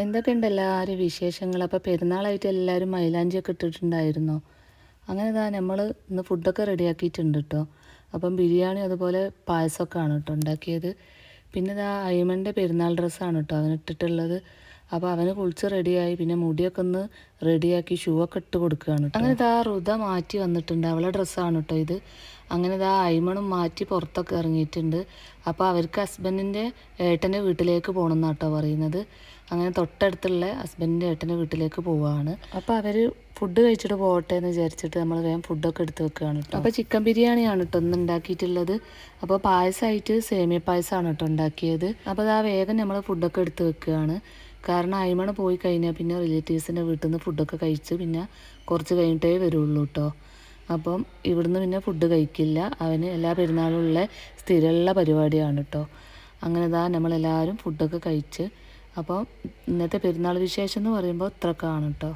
എന്തൊക്കെയുണ്ട് എല്ലാവരും വിശേഷങ്ങൾ? അപ്പോൾ പെരുന്നാളായിട്ട് എല്ലാവരും മൈലാഞ്ചിയൊക്കെ ഇട്ടിട്ടുണ്ടായിരുന്നോ? അങ്ങനെ നമ്മൾ ഇന്ന് ഫുഡൊക്കെ റെഡിയാക്കിയിട്ടുണ്ട് കേട്ടോ. അപ്പം ബിരിയാണി അതുപോലെ പായസമൊക്കെ ആണ് കേട്ടോ ഉണ്ടാക്കിയത്. പിന്നെ അയ്മൻ്റെ പെരുന്നാൾ ഡ്രസ്സാണ് കേട്ടോ അവനിട്ടിട്ടുള്ളത്. അപ്പോൾ അവന് കുളിച്ച് റെഡിയായി, പിന്നെ മുടിയൊക്കെ ഒന്ന് റെഡിയാക്കി ഷൂ ഒക്കെ ഇട്ട് കൊടുക്കുകയാണ് കേട്ടോ. അങ്ങനെ റുത മാറ്റി വന്നിട്ടുണ്ട്, അവളെ ഡ്രസ്സാണ് കേട്ടോ ഇത്. അങ്ങനെ അയ്മണും മാറ്റി പുറത്തൊക്കെ ഇറങ്ങിയിട്ടുണ്ട്. അപ്പോൾ അവർക്ക് ഹസ്ബൻഡിൻ്റെ ഏട്ടൻ്റെ വീട്ടിലേക്ക് പോകണം എന്നാട്ടോ പറയുന്നത്. അങ്ങനെ തൊട്ടടുത്തുള്ള ഹസ്ബൻഡിൻ്റെ ഏട്ടൻ്റെ വീട്ടിലേക്ക് പോവുകയാണ്. അപ്പോൾ അവർ ഫുഡ് കഴിച്ചിട്ട് പോകട്ടെ എന്ന് വിചാരിച്ചിട്ട് നമ്മൾ വേഗം ഫുഡൊക്കെ എടുത്ത് വെക്കുകയാണ് കേട്ടോ. അപ്പോൾ ചിക്കൻ ബിരിയാണിയാണ് കേട്ടോ ഒന്ന് ഉണ്ടാക്കിയിട്ടുള്ളത്. അപ്പോൾ പായസമായിട്ട് സേമിയ പായസമാണ് കേട്ടോ ഉണ്ടാക്കിയത്. അപ്പോൾ വേഗം നമ്മൾ ഫുഡൊക്കെ എടുത്ത് വെക്കുകയാണ്. കാരണം അയ്മണ പോയി കഴിഞ്ഞാൽ പിന്നെ റിലേറ്റീവ്സിൻ്റെ വീട്ടിൽ നിന്ന് ഫുഡൊക്കെ കഴിച്ച് പിന്നെ കുറച്ച് കഴിഞ്ഞിട്ടേ വരുള്ളൂ കേട്ടോ. അപ്പം ഇവിടുന്ന് പിന്നെ ഫുഡ് കഴിക്കില്ല. അവന് എല്ലാ പെരുന്നാളും ഉള്ള സ്ഥിരമുള്ള പരിപാടിയാണ് കേട്ടോ. അങ്ങനെ നമ്മളെല്ലാവരും ഫുഡൊക്കെ കഴിച്ച്. അപ്പോൾ ഇന്നത്തെ പെരുന്നാൾ വിശേഷം എന്ന് പറയുമ്പോൾ ഇത്രയൊക്കെയാണ് കേട്ടോ.